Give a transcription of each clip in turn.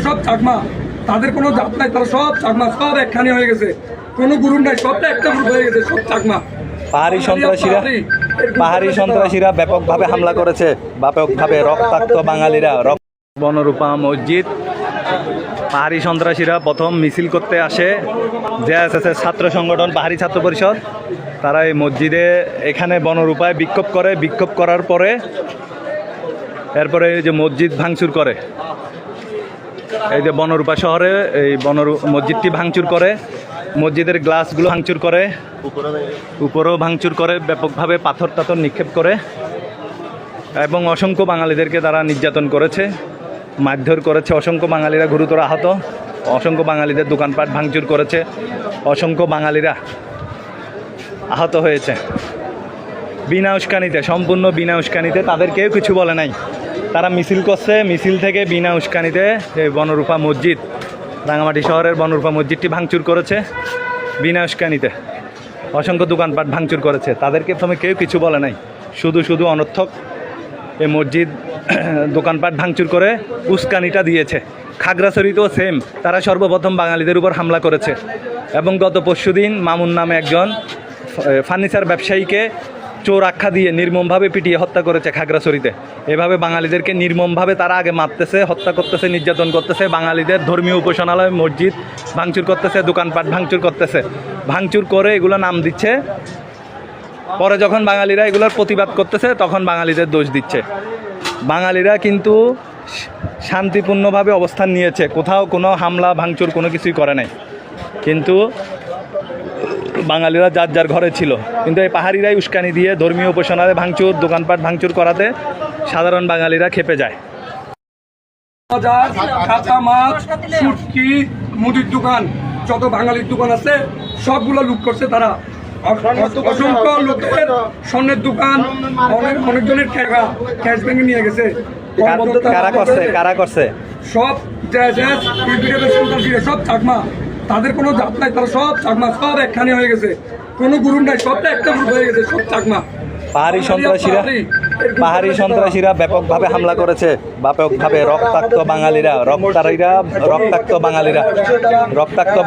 সব চাকমা, তাদের কোনো জাত নাই, তারা সব চাকমা, সব একখানি হয়ে গেছে, কোনো গুরু নাই, সবটা একটা গ্রুপ হয়ে গেছে, সব চাকমা। পাহাড়ি সন্ত্রাসীরা ব্যাপকভাবে হামলা করেছে, ব্যাপকভাবে রক্তাক্ত বাঙালিরা। বনরূপা মসজিদ, পাহাড়ি সন্ত্রাসীরা প্রথম মিছিল করতে আসে জেএসএস এর ছাত্র সংগঠন পাহাড়ি ছাত্র পরিষদ। তারা এই মসজিদে এখানে বনরূপায় বিক্ষোভ করে, বিক্ষোভ করার পরে এরপরে এই যে মসজিদ ভাঙচুর করে, এই যে বনরূপা শহরে এই মসজিদটি ভাঙচুর করে, মসজিদের গ্লাসগুলো ভাঙচুর করে, উপরেও ভাঙচুর করে, ব্যাপকভাবে পাথর টাথর নিক্ষেপ করে এবং অসংখ্য বাঙালিদেরকে তারা নির্যাতন করেছে, মারধর করেছে। অসংখ্য বাঙালিরা গুরুতর আহত, অসংখ্য বাঙালিদের দোকানপাট ভাঙচুর করেছে, অসংখ্য বাঙালিরা আহত হয়েছে বিনা উস্কানিতে, সম্পূর্ণ বিনা উস্কানিতে। তাদের কেউ কিছু বলে নাই, তারা মিছিল করছে, মিছিল থেকে বিনা উস্কানিতে এই বনরূপা মসজিদ, রাঙামাটি শহরের বনরূপা মসজিদটি ভাঙচুর করেছে বিনা উস্কানিতে। অসংখ্য দোকানপাট ভাঙচুর করেছে, তাদেরকে প্রথমে কেউ কিছু বলে নাই, শুধু অনর্থক এই মসজিদ দোকানপাট ভাঙচুর করে উস্কানিটা দিয়েছে। খাগড়াছড়িতেও সেম, তারা সর্বপ্রথম বাঙালিদের উপর হামলা করেছে এবং গত পরশুদিন মামুন নামে একজন ফার্নিচার ব্যবসায়ীকে চোর আখ্যা দিয়ে নির্মমভাবে পিটিয়ে হত্যা করেছে খাগড়াছড়িতে। এভাবে বাঙালিদেরকে নির্মমভাবে তারা আগে মারতেছে, হত্যা করতেছে, নির্যাতন করতেছে, বাঙালিদের ধর্মীয় উপাসনালয় মসজিদ ভাঙচুর করতেছে, দোকানপাট ভাঙচুর করতেছে, ভাঙচুর করে এগুলো নাম দিচ্ছে। পরে যখন বাঙালিরা এগুলোর প্রতিবাদ করতেছে তখন বাঙালিদের দোষ দিচ্ছে। বাঙালিরা কিন্তু শান্তিপূর্ণভাবে অবস্থান নিয়েছে, কোথাও কোনো হামলা ভাঙচুর কোনো কিছুই করে নাই, কিন্তু বাঙালিরা যার যার ঘরে ছিল। কিন্তু এই পাহাড়িরাই উস্কানি দিয়ে ধর্মীয় উপাসনালয় ভাঙচুর, দোকানপাট ভাঙচুর করাতে সাধারণ বাঙালিরা খেপে যায়। কাঁচা মাছ, শুটকি, মুদির দোকান, যত বাঙালির দোকান আছে সবগুলো লুট করছে তারা। অসংখ্য লোকের স্বর্ণের দোকান, অনেকজনের ক্যাশ ব্যাংকে নিয়ে গেছে। কারা করছে? সব সব চাকমা, তাদের কোনো জাত নাই, তারা সব চাকমা, সব একখানি হয়ে গেছে, কোনো গুরু নাই, সবটা একটা গ্রুপ হয়ে গেছে, সব চাকমা। পাহাড়ি সন্ত্রাসীরা ব্যাপকভাবে হামলা করেছে, ব্যাপকভাবে রক্তাক্ত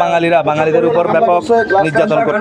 বাঙালিরা বাঙালিদের উপর ব্যাপক নির্যাতন করে।